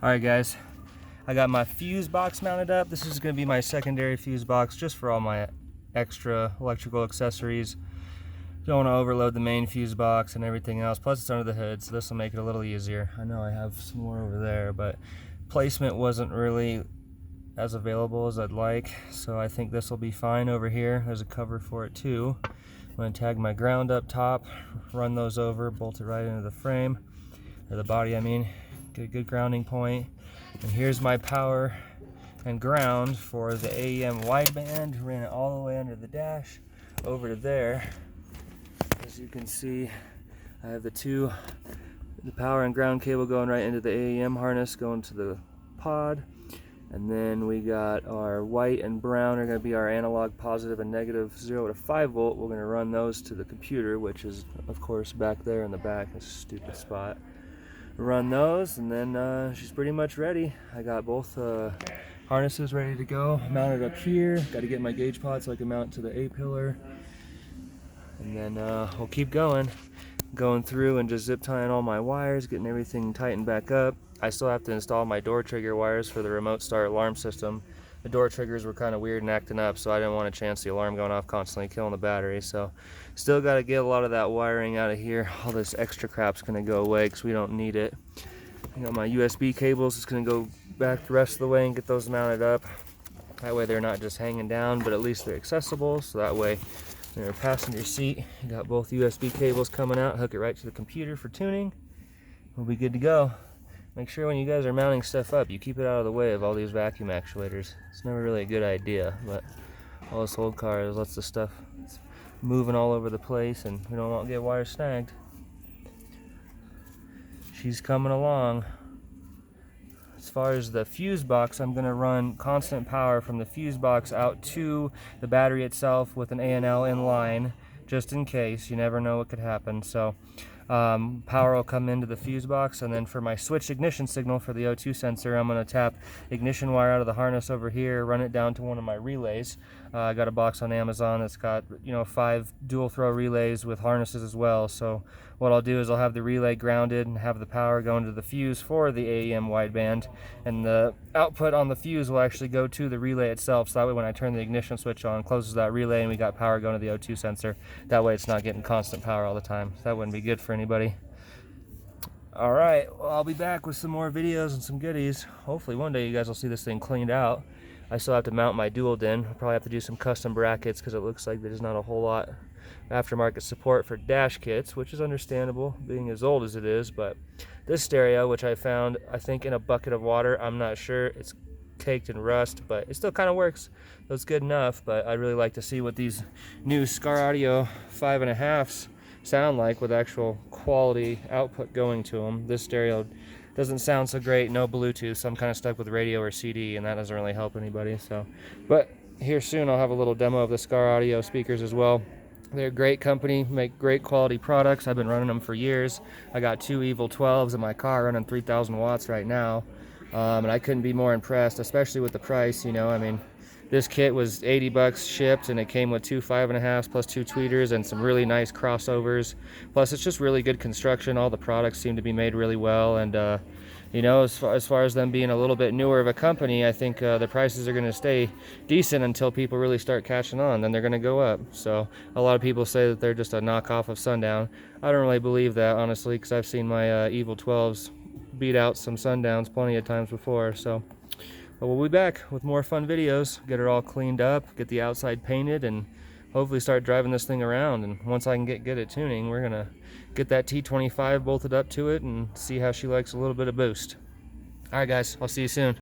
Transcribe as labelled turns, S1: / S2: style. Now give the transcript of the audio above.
S1: Alright guys, I got my fuse box mounted up. This is going to be my secondary fuse box just for all my extra electrical accessories. Don't want to overload the main fuse box and everything else. Plus it's under the hood, so this will make it a little easier. I know I have some more over there, but placement wasn't really as available as I'd like, so I think this will be fine over here. There's a cover for it too. I'm going to tag my ground up top, run those over, bolt it right into the frame, or the body I mean. Get a good grounding point. And here's my power and ground for the AEM wideband. Ran it all the way under the dash over to there. As you can see, I have the power and ground cable going right into the AEM harness going to the pod. And then we got our white and brown are going to be our analog positive and negative 0 to 5 volt. We're going to run those to the computer, which is of course back there in the back, a stupid spot. Run those, and then she's pretty much ready. I got both harnesses ready to go, mounted up here. Got to get my gauge pod so I can mount it to the A-pillar, and then we'll keep going through and just zip tying all my wires, getting everything tightened back up. I still have to install my door trigger wires for the remote start alarm system. The door triggers were kind of weird and acting up, so I didn't want to chance the alarm going off constantly killing the battery. So still got to get a lot of that wiring out of here. All this extra crap's going to go away because we don't need it. I got my USB cables. It's going to go back the rest of the way and get those mounted up. That way they're not just hanging down, but at least they're accessible. So that way in your passenger seat, you got both USB cables coming out. Hook it right to the computer for tuning. We'll be good to go. Make sure when you guys are mounting stuff up, you keep it out of the way of all these vacuum actuators. It's never really a good idea, but all this old cars lets the stuff moving all over the place, and we don't want to get wires snagged. She's coming along. As far as the fuse box, I'm going to run constant power from the fuse box out to the battery itself with an A&L in line, just in case. You never know what could happen. So power will come into the fuse box, and then for my switch ignition signal for the O2 sensor, I'm going to tap ignition wire out of the harness over here, run it down to one of my relays. I got a box on Amazon that's got 5 dual throw relays with harnesses as well. So what I'll do is I'll have the relay grounded and have the power go into the fuse for the AEM wideband, and the output on the fuse will actually go to the relay itself, so that way when I turn the ignition switch on, closes that relay, and we got power going to the O2 sensor. That way it's not getting constant power all the time. So that wouldn't be good for anybody. Alright, well, I'll be back with some more videos and some goodies. Hopefully one day you guys will see this thing cleaned out. I still have to mount my dual DIN. I'll probably have to do some custom brackets because it looks like there's not a whole lot aftermarket support for dash kits, which is understandable being as old as it is. But this stereo, which I found I think in a bucket of water, I'm not sure, it's caked in rust, but it still kind of works, so it's good enough. But I'd really like to see what these new Scar Audio 5.5s sound like with actual quality output going to them. This stereo doesn't sound so great, no Bluetooth, so I'm kind of stuck with radio or CD, and that doesn't really help anybody. So, but here soon I'll have a little demo of the Scar Audio speakers as well. They're a great company, make great quality products. I've been running them for years. I got 2 Evil 12s in my car running 3,000 watts right now, and I couldn't be more impressed, especially with the price. I mean, this kit was 80 bucks shipped, and it came with 2 5.5s plus 2 tweeters and some really nice crossovers. Plus it's just really good construction. All the products seem to be made really well, and as far as them being a little bit newer of a company, I think the prices are going to stay decent until people really start catching on. Then they're going to go up. So a lot of people say that they're just a knockoff of Sundown. I don't really believe that, honestly, because I've seen my Evil 12s beat out some Sundowns plenty of times before. So but we'll be back with more fun videos, get it all cleaned up, get the outside painted, and hopefully start driving this thing around. And once I can get good at tuning, we're gonna get that T25 bolted up to it and see how she likes a little bit of boost. Alright guys, I'll see you soon.